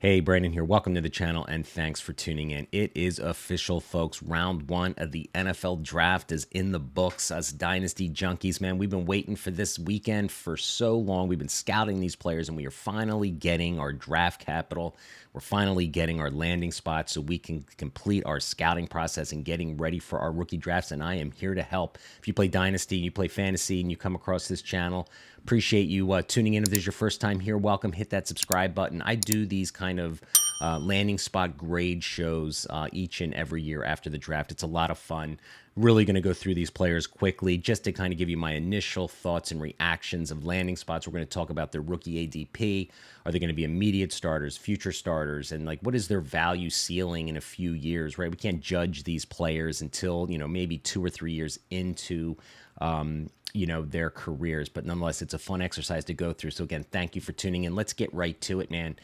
Hey, Brandon here. Welcome to the channel and thanks for tuning in. It is official, folks. Round one of the NFL draft is in the books. Us Dynasty junkies, man, we've been waiting for this weekend for so long. We've been scouting these players and we are finally getting our draft capital. We're finally getting our landing spot so we can complete our scouting process and getting ready for our rookie drafts. And I am here to help. If you play Dynasty, you play Fantasy, and you come across this channel, appreciate you tuning in. If this is your first time here, welcome. Hit that subscribe button. I do these kind of landing spot grade shows each and every year after the draft. It's a lot of fun. Really going to go through these players quickly just to kind of give you my initial thoughts and reactions of landing spots. We're going to talk about their rookie ADP. Are they going to be immediate starters, future starters, and like what is their value ceiling in a few years, right? We can't judge these players until, maybe 2 or 3 years into their careers, but nonetheless, it's a fun exercise to go through. So again, thank you for tuning in. Let's get right to it, man.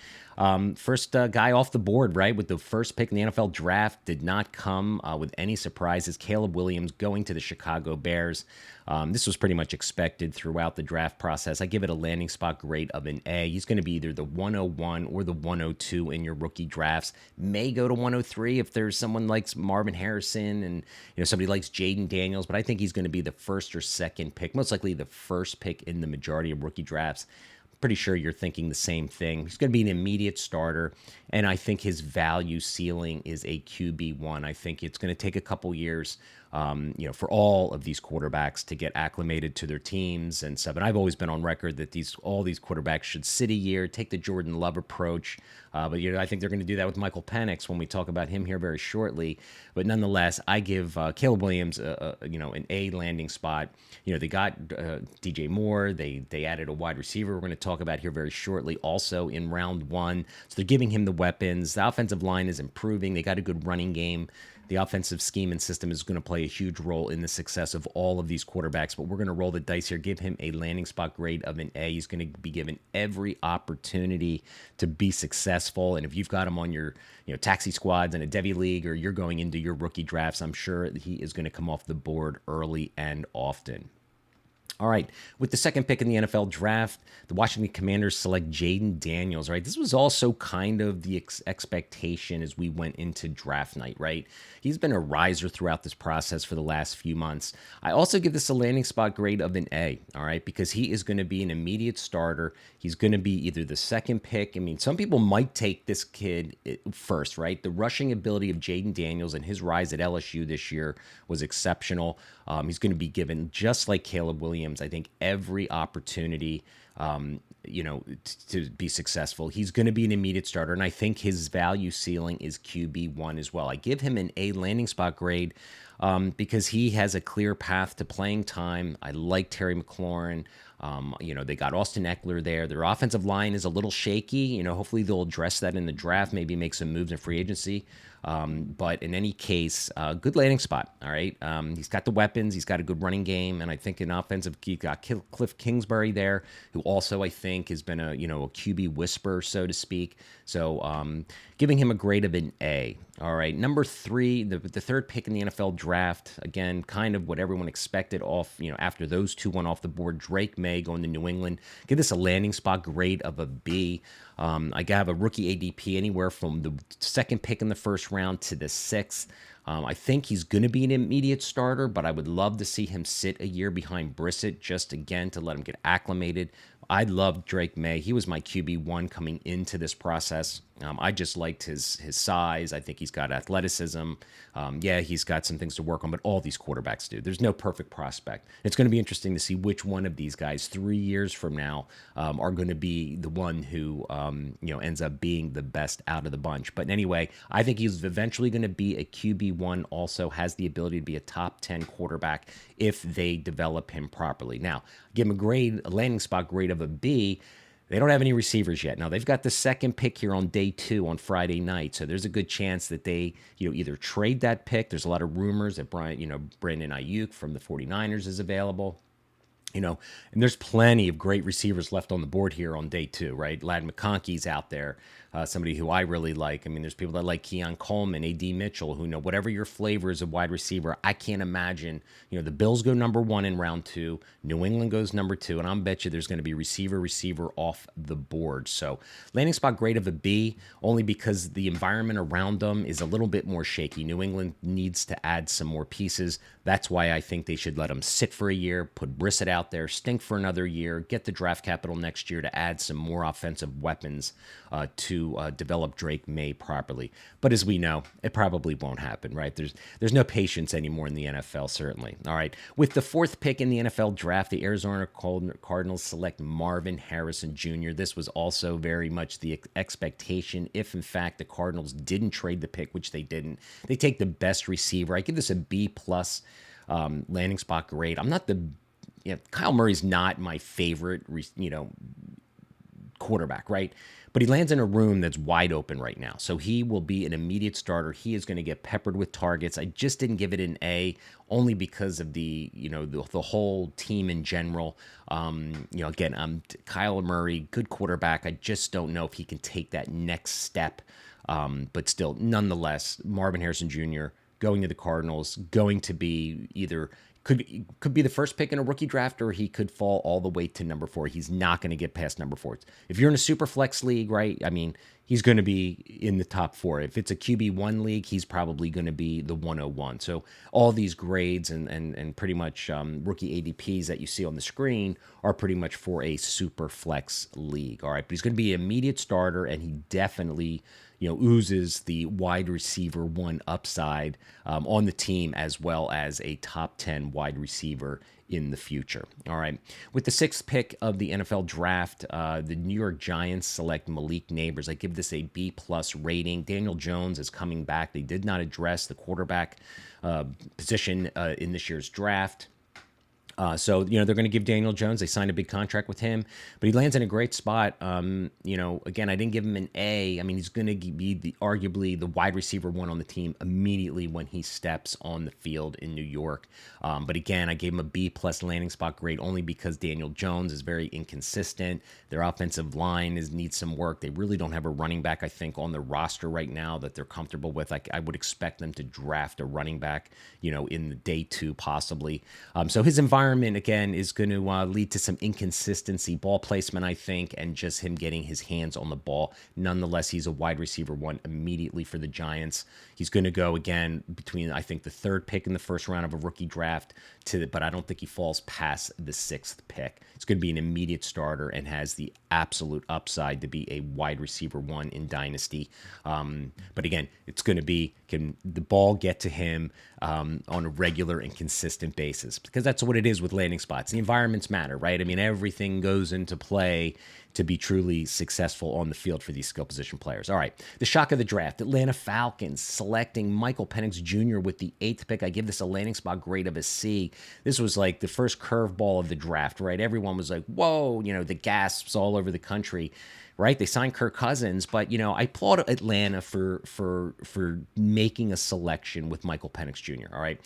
First guy off the board, right, with the first pick in the NFL draft, did not come with any surprises. Caleb Williams going to the Chicago Bears. This was pretty much expected throughout the draft process. I give it a landing spot grade of an A. He's going to be either the 101 or the 102 in your rookie drafts. May go to 103 if there's someone like Marvin Harrison and somebody likes Jaden Daniels, but I think he's going to be the first or second pick, most likely the first pick in the majority of rookie drafts. Pretty sure you're thinking the same thing. He's going to be an immediate starter, and I think his value ceiling is a QB1. I think it's going to take a couple years, for all of these quarterbacks to get acclimated to their teams and stuff. And I've always been on record that all these quarterbacks should sit a year, take the Jordan Love approach. But I think they're going to do that with Michael Penix when we talk about him here very shortly. But nonetheless, I give Caleb Williams, an A landing spot. They got DJ Moore. They added a wide receiver we're going to talk about here very shortly, also in round one. So they're giving him the weapons. The offensive line is improving. They got a good running game. The offensive scheme and system is going to play a huge role in the success of all of these quarterbacks, but we're going to roll the dice here, give him a landing spot grade of an A. He's going to be given every opportunity to be successful, and if you've got him on your taxi squads in a Devy league or you're going into your rookie drafts, I'm sure that he is going to come off the board early and often. All right, with the second pick in the NFL draft, the Washington Commanders select Jaden Daniels, right? This was also kind of the expectation as we went into draft night, right? He's been a riser throughout this process for the last few months. I also give this a landing spot grade of an A, all right, because he is going to be an immediate starter. He's going to be either the second pick. I mean, some people might take this kid first, right? The rushing ability of Jaden Daniels and his rise at LSU this year was exceptional. He's going to be given, just like Caleb Williams, I think, every opportunity, to be successful. He's going to be an immediate starter, and I think his value ceiling is QB1 as well. I give him an A landing spot grade because he has a clear path to playing time. I like Terry McLaurin. They got Austin Eckler there. Their offensive line is a little shaky. Hopefully they'll address that in the draft, maybe make some moves in free agency. But in any case, good landing spot. All right. He's got the weapons. He's got a good running game. And I think in offensive, he got Cliff Kingsbury there, who also I think has been a QB whisperer, so to speak. So giving him a grade of an A. All right. Number 3, the third pick in the NFL draft. Again, kind of what everyone expected after those two went off the board. Drake May going to New England. Give this a landing spot grade of a B. I have a rookie ADP anywhere from the second pick in the first round to the 6th. I think he's going to be an immediate starter, but I would love to see him sit a year behind Brissett just again to let him get acclimated. I love Drake May. He was my QB1 coming into this process. I just liked his size. I think he's got athleticism. He's got some things to work on, but all these quarterbacks do. There's no perfect prospect. It's going to be interesting to see which one of these guys 3 years from now are going to be the one who ends up being the best out of the bunch. But anyway, I think he's eventually going to be a QB1. Also has the ability to be a top 10 quarterback if they develop him properly. Now, give him a landing spot grade of a B. They don't have any receivers yet. Now, they've got the second pick here on day 2 on Friday night. So there's a good chance that they, either trade that pick. There's a lot of rumors that Brandon Ayuk from the 49ers is available. And there's plenty of great receivers left on the board here on day two, right? Lad McConkey's out there, somebody who I really like. I mean, there's people that like Keon Coleman, A.D. Mitchell, who know whatever your flavor is of wide receiver. I can't imagine, the Bills go number one in round two, New England goes number two, and I'll bet you there's going to be receiver off the board. So landing spot grade of a B, only because the environment around them is a little bit more shaky. New England needs to add some more pieces. That's why I think they should let him sit for a year, put Brissett out there, stink for another year, get the draft capital next year to add some more offensive weapons to develop Drake May properly. But as we know, it probably won't happen, right? There's no patience anymore in the NFL, certainly. All right. With the fourth pick in the NFL draft, the Arizona Cardinals select Marvin Harrison Jr. This was also very much the expectation. If, in fact, the Cardinals didn't trade the pick, which they didn't, they take the best receiver. I give this a B plus landing spot grade. I'm not Kyle Murray's not my favorite, quarterback, right? But he lands in a room that's wide open right now. So he will be an immediate starter. He is going to get peppered with targets. I just didn't give it an A only because of the whole team in general. Again, Kyle Murray, good quarterback. I just don't know if he can take that next step. But still, nonetheless, Marvin Harrison Jr. going to the Cardinals, going to be either could be the first pick in a rookie draft, or he could fall all the way to number 4. He's not going to get past number 4. If you're in a super flex league, right? I mean, he's going to be in the top 4. If it's a QB1 league, he's probably going to be the 101. So all these grades and pretty much rookie ADPs that you see on the screen are pretty much for a super flex league. All right, but he's going to be an immediate starter, and he definitely oozes the wide receiver 1 upside on the team, as well as a top 10 wide receiver in the future. All right. With the 6th pick of the NFL draft, the New York Giants select Malik Neighbors. I give this a B plus rating. Daniel Jones is coming back. They did not address the quarterback position in this year's draft. So they're going to give Daniel Jones. They signed a big contract with him, but he lands in a great spot. Again, I didn't give him an A. I mean, he's going to be arguably the wide receiver 1 on the team immediately when he steps on the field in New York. But again, I gave him a B plus landing spot grade only because Daniel Jones is very inconsistent. Their offensive line needs some work. They really don't have a running back, I think, on the roster right now that they're comfortable with. I would expect them to draft a running back, in the day 2 possibly. So his environment, again, is going to lead to some inconsistency, ball placement, I think, and just him getting his hands on the ball. Nonetheless, he's a wide receiver 1 immediately for the Giants. He's going to go, again, between, I think, the 3rd pick in the first round of a rookie draft but I don't think he falls past the 6th pick. It's going to be an immediate starter and has the absolute upside to be a wide receiver 1 in Dynasty. But again, it's going to be, can the ball get to him on a regular and consistent basis? Because that's what it is with landing spots. The environments matter, right? I mean, everything goes into play to be truly successful on the field for these skill position players. All right, the shock of the draft, Atlanta Falcons selecting Michael Penix Jr. with the 8th pick. I give this a landing spot grade of a C. This was like the first curveball of the draft, right? Everyone was like, whoa, the gasps all over the country. Right, they signed Kirk Cousins, but I applaud Atlanta for making a selection with Michael Penix Jr. All right,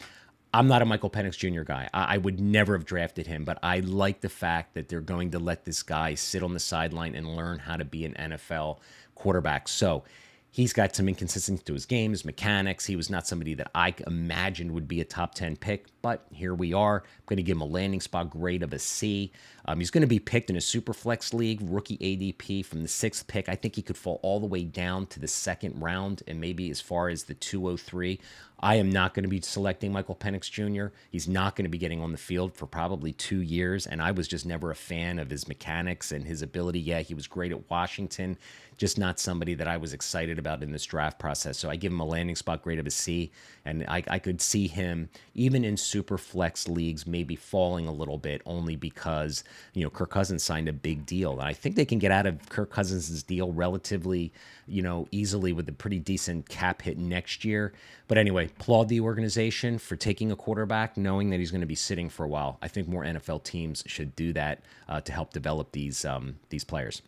I'm not a Michael Penix Jr. guy. I would never have drafted him, but I like the fact that they're going to let this guy sit on the sideline and learn how to be an NFL quarterback. So he's got some inconsistency to his game, his mechanics. He was not somebody that I imagined would be a top 10 pick, but here we are. I'm going to give him a landing spot grade of a C. He's going to be picked in a super flex league, rookie ADP from the 6th pick. I think he could fall all the way down to the 2nd round and maybe as far as the 203. I am not going to be selecting Michael Penix Jr. He's not going to be getting on the field for probably 2 years, and I was just never a fan of his mechanics and his ability. Yeah, he was great at Washington, just not somebody that I was excited about in this draft process. So I give him a landing spot grade of a C, and I could see him, even in super flex leagues, maybe falling a little bit only because, Kirk Cousins signed a big deal. And I think they can get out of Kirk Cousins' deal relatively, easily with a pretty decent cap hit next year. But anyway, applaud the organization for taking a quarterback, knowing that he's going to be sitting for a while. I think more NFL teams should do that to help develop these players.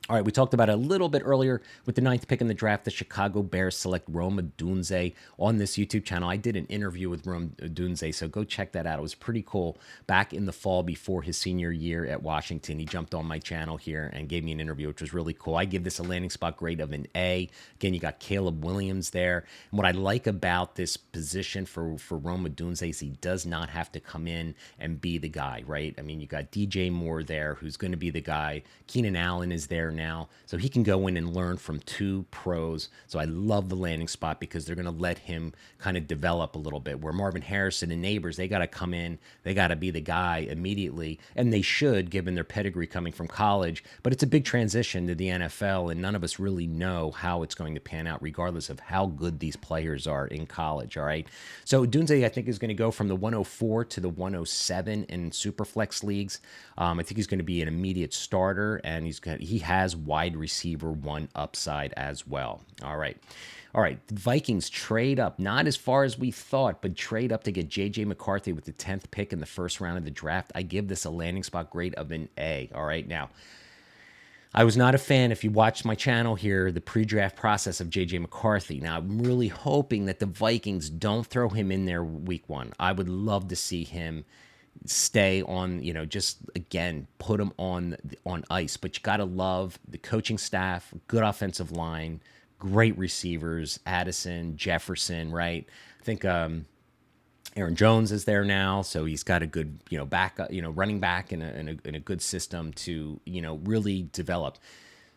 All right, we talked about it a little bit earlier with the ninth pick in the draft. The Chicago Bears select Rome Odunze on this YouTube channel. I did an interview with Rome Odunze, so go check that out. It was pretty cool. Back in the fall before his senior year at Washington, he jumped on my channel here and gave me an interview, which was really cool. I give this a landing spot grade of an A. Again, you got Caleb Williams there. And what I like about this position for Rome Odunze is he does not have to come in and be the guy, right? I mean, you got DJ Moore there, who's going to be the guy. Keenan Allen is there now, so he can go in and learn from two pros. So I love the landing spot because they're going to let him kind of develop a little bit. Where Marvin Harrison and Neighbors, they got to come in, they got to be the guy immediately, and they should, given their pedigree coming from college. But it's a big transition to the NFL, and none of us really know how it's going to pan out, regardless of how good these players are in college. All right, so Dunze, I think, is going to go from the 104 to the 107 in Superflex leagues. I think he's going to be an immediate starter, and he has wide receiver one upside as well. All right. All right, the Vikings trade up, not as far as we thought, but trade up to get J.J. McCarthy with the 10th pick in the first round of the draft. I give this a landing spot grade of an A. All right, now, I was not a fan, if you watched my channel here, the pre-draft process of J.J. McCarthy. Now, I'm really hoping that the Vikings don't throw him in there week one. I would love to see him stay on, just, again, put him on ice. But you got to love the coaching staff, good offensive line, great receivers, Addison, Jefferson, right? I think Aaron Jones is there now, so he's got a good, running back in a good system to, really develop.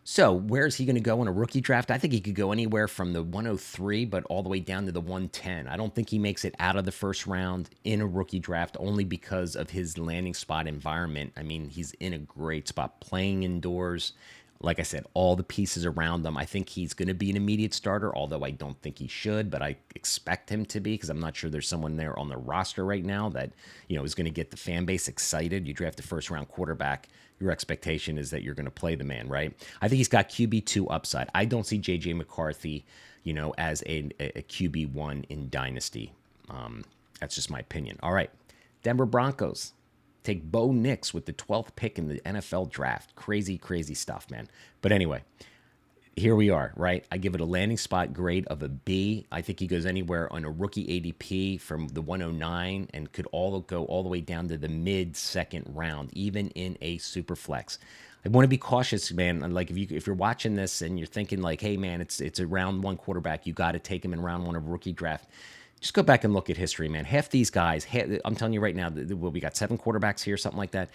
So where is he going to go in a rookie draft? I think he could go anywhere from the 103, but all the way down to the 110. I don't think he makes it out of the first round in a rookie draft only because of his landing spot environment. I mean, he's in a great spot playing indoors. Like I said, all the pieces around him. I think he's going to be an immediate starter, although I don't think he should, but I expect him to be because I'm not sure there's someone there on the roster right now that, is going to get the fan base excited. You draft a first-round quarterback, your expectation is that you're going to play the man, right? I think he's got QB2 upside. I don't see J.J. McCarthy, as a QB1 in Dynasty. That's just my opinion. All right, Denver Broncos take Bo Nix with the 12th pick in the NFL draft. Crazy, crazy stuff, man. But anyway, here we are, right? I give it a landing spot grade of a B. I think he goes anywhere on a rookie ADP from the 109 and could go all the way down to the mid-second round, even in a super flex. I want to be cautious, man. Like if you're watching this and you're thinking like, hey, man, it's a round one quarterback, you got to take him in round one of a rookie draft. Just go back and look at history, man. Half these guys, I'm telling you right now, we got 7 quarterbacks here, something like that.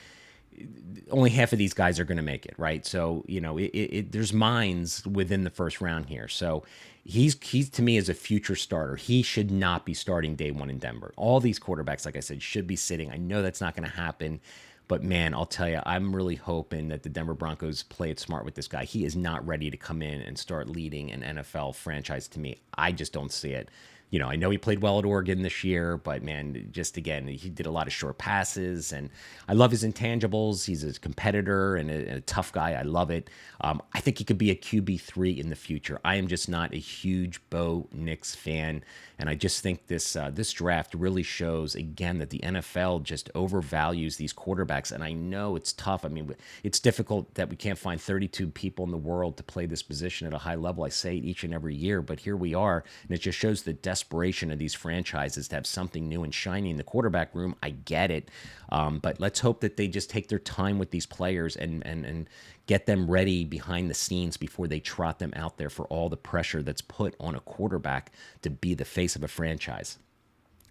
Only half of these guys are going to make it, right? So, there's minds within the first round here. So he's to me as a future starter. He should not be starting day one in Denver. All these quarterbacks, like I said, should be sitting. I know that's not going to happen. But, man, I'll tell you, I'm really hoping that the Denver Broncos play it smart with this guy. He is not ready to come in and start leading an NFL franchise to me. I just don't see it. I know he played well at Oregon this year, but, man, just, again, he did a lot of short passes, and I love his intangibles. He's a competitor and a tough guy. I love it. I think he could be a QB3 in the future. I am just not a huge Bo Nix fan, and I just think this draft really shows, again, that the NFL just overvalues these quarterbacks, and I know it's tough. I mean, it's difficult that we can't find 32 people in the world to play this position at a high level. I say it each and every year, but here we are, and it just shows the desperation of these franchises to have something new and shiny in the quarterback room. I get it, but let's hope that they just take their time with these players and get them ready behind the scenes before they trot them out there for all the pressure that's put on a quarterback to be the face of a franchise.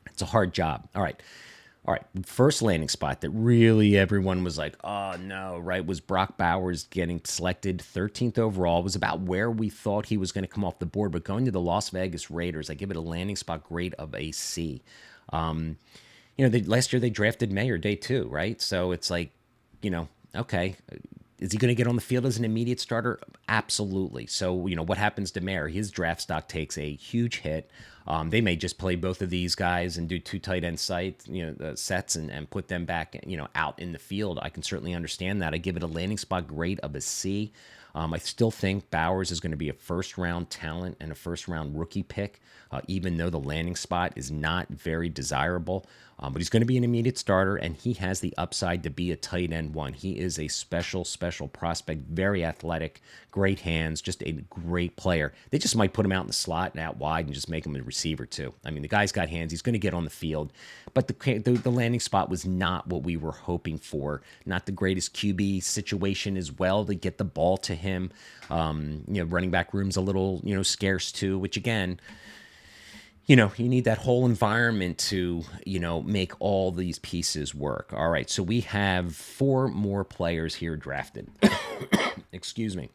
It's a hard job. All right. First landing spot that really everyone was like, oh no, right, was Brock Bowers getting selected 13th overall. It was about where we thought he was going to come off the board, but going to the Las Vegas Raiders, I give it a landing spot grade of a C. Last year they drafted Mayer day 2, right? So it's like, okay, is he going to get on the field as an immediate starter? Absolutely. So, what happens to Mayer? His draft stock takes a huge hit. They may just play both of these guys and do 2 tight end sets and put them back, out in the field. I can certainly understand that. I give it a landing spot grade of a C. I still think Bowers is going to be a first-round talent and a first-round rookie pick, even though the landing spot is not very desirable. But he's going to be an immediate starter, and he has the upside to be a tight end one. He is a special prospect, very athletic, great hands, just a great player. They just might put him out in the slot and out wide and just make him a receiver too. I mean, the guy's got hands. He's going to get on the field. But the landing spot was not what we were hoping for. Not the greatest QB situation as well to get the ball to him. Running back room's a little, scarce too, which again, you need that whole environment to, make all these pieces work. All right, so we have 4 more players here drafted. Excuse me.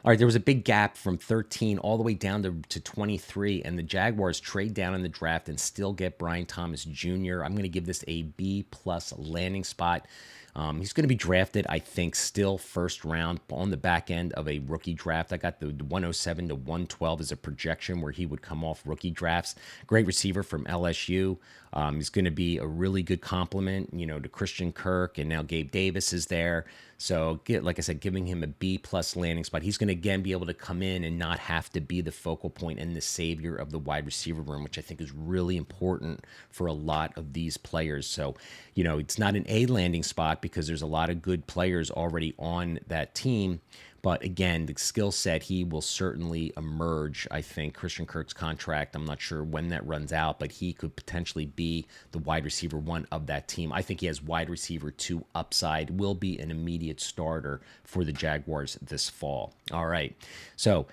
All right, there was a big gap from 13 all the way down to 23, and the Jaguars trade down in the draft and still get Brian Thomas Jr. I'm going to give this a B-plus landing spot. He's going to be drafted, I think, still first round on the back end of a rookie draft. I got the 107 to 112 as a projection where he would come off rookie drafts. Great receiver from LSU. He's going to be a really good complement, to Christian Kirk, and now Gabe Davis is there. So, like I said, giving him a B-plus landing spot. He's going to, again, be able to come in and not have to be the focal point and the savior of the wide receiver room, which I think is really important for a lot of these players. So, it's not an A landing spot because there's a lot of good players already on that team. But again, the skill set, he will certainly emerge. I think Christian Kirk's contract, I'm not sure when that runs out, but he could potentially be the wide receiver 1 of that team. I think he has wide receiver 2 upside, will be an immediate starter for the Jaguars this fall. All right. So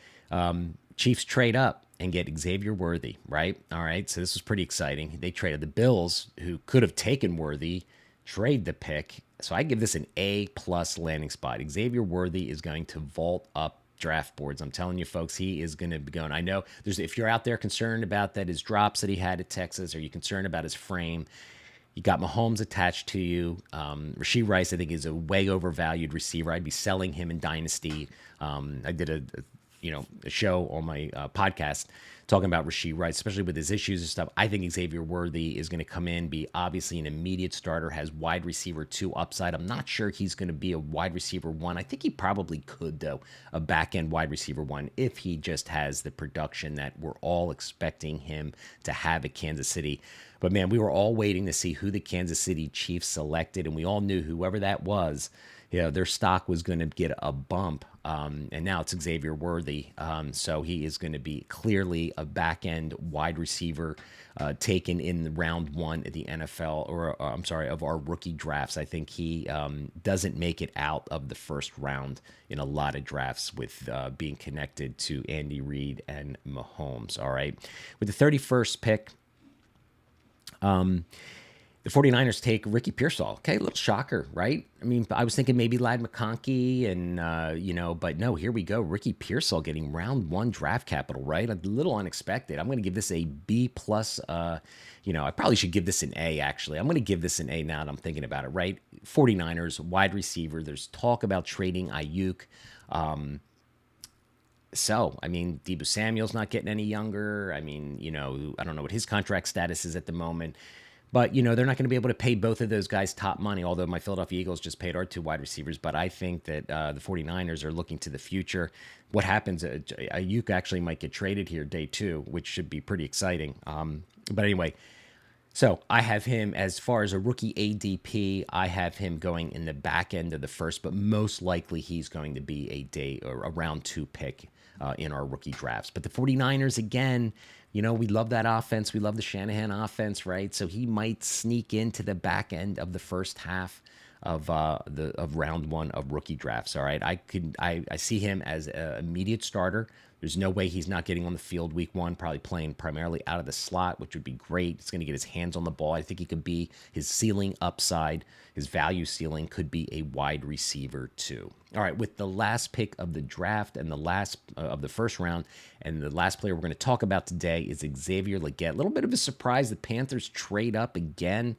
Chiefs trade up and get Xavier Worthy, right? All right. So this was pretty exciting. They traded the Bills, who could have taken Worthy, trade the pick. So I give this an A-plus landing spot. Xavier Worthy is going to vault up draft boards. I'm telling you, folks, he is going to be going. I know if you're out there concerned about that, his drops that he had at Texas, or you're concerned about his frame, you got Mahomes attached to you. Rashee Rice, I think, is a way overvalued receiver. I'd be selling him in Dynasty. I did a show on my podcast talking about Rashee Rice, especially with his issues and stuff. I think Xavier Worthy is going to come in, be obviously an immediate starter, has wide receiver 2 upside. I'm not sure he's going to be a wide receiver 1. I think he probably could, though, a back-end wide receiver 1 if he just has the production that we're all expecting him to have at Kansas City. But, man, we were all waiting to see who the Kansas City Chiefs selected, and we all knew whoever that was, their stock was going to get a bump. And now it's Xavier Worthy. So he is going to be clearly a back-end wide receiver taken in round 1 of the NFL, of our rookie drafts. I think he doesn't make it out of the first round in a lot of drafts with being connected to Andy Reid and Mahomes. All right. With the 31st pick, the 49ers take Ricky Pearsall. Okay, a little shocker, right? I mean, I was thinking maybe Ladd McConkey and, but no, here we go. Ricky Pearsall getting round 1 draft capital, right? A little unexpected. I'm going to give this a B+. I probably should give this an A, actually. I'm going to give this an A now that I'm thinking about it, right? 49ers, wide receiver. There's talk about trading Ayuk. So, I mean, Deebo Samuel's not getting any younger. I mean, I don't know what his contract status is at the moment. But, they're not going to be able to pay both of those guys top money, although my Philadelphia Eagles just paid our 2 wide receivers. But I think that the 49ers are looking to the future. What happens, Ayuk actually might get traded here day 2, which should be pretty exciting. But anyway, so I have him, as far as a rookie ADP, I have him going in the back end of the first, but most likely he's going to be a day or a round 2 pick in our rookie drafts. But the 49ers, again, we love that offense. We love the Shanahan offense, right? So he might sneak into the back end of the first half of round 1 of rookie drafts. All right, I see him as an immediate starter. There's no way he's not getting on the field week 1, probably playing primarily out of the slot, which would be great. He's going to get his hands on the ball. I think he could be, his ceiling upside, his value ceiling could be a wide receiver too. All right, with the last pick of the draft and the last of the first round, and the last player we're going to talk about today is Xavier Legette. A little bit of a surprise. The Panthers trade up again.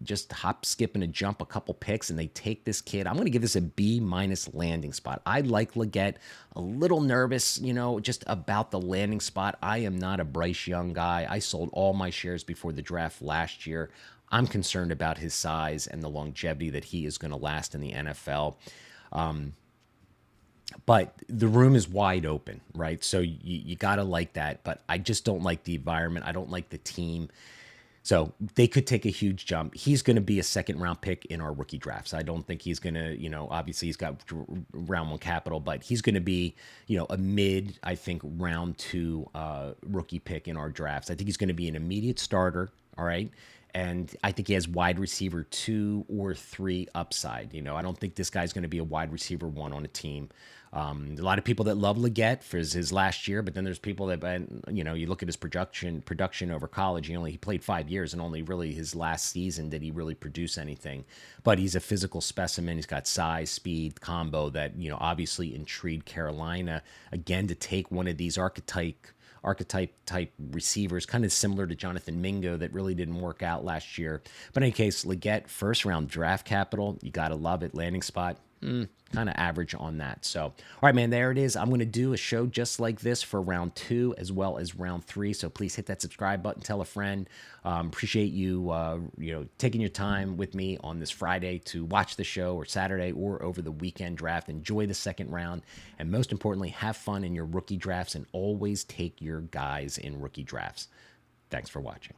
Just hop, skip, and a jump a couple picks, and they take this kid. I'm going to give this a B- landing spot. I like Legette. A little nervous, just about the landing spot. I am not a Bryce Young guy. I sold all my shares before the draft last year. I'm concerned about his size and the longevity that he is going to last in the NFL. but the room is wide open, right? So you got to like that. But I just don't like the environment. I don't like the team. So they could take a huge jump. He's going to be a second round pick in our rookie drafts. I don't think he's going to, obviously he's got round one capital, but he's going to be, a mid, I think, round two rookie pick in our drafts. I think he's going to be an immediate starter. All right. And I think he has wide receiver 2 or 3 upside. I don't think this guy's going to be a wide receiver 1 on a team. A lot of people that love Legette for his last year, but then there's people that, you look at his production over college. He played 5 years, and only really his last season did he really produce anything. But he's a physical specimen. He's got size, speed, combo that obviously intrigued Carolina again to take one of these archetype type receivers, kind of similar to Jonathan Mingo, that really didn't work out last year. But in any case, Legette, first round draft capital, you got to love it. Landing spot, kind of average on that. So, all right, man, there it is. I'm going to do a show just like this for round 2 as well as round 3. So please hit that subscribe button, tell a friend. Appreciate you, taking your time with me on this Friday to watch the show, or Saturday, or over the weekend draft. Enjoy the second round. And most importantly, have fun in your rookie drafts, and always take your guys in rookie drafts. Thanks for watching.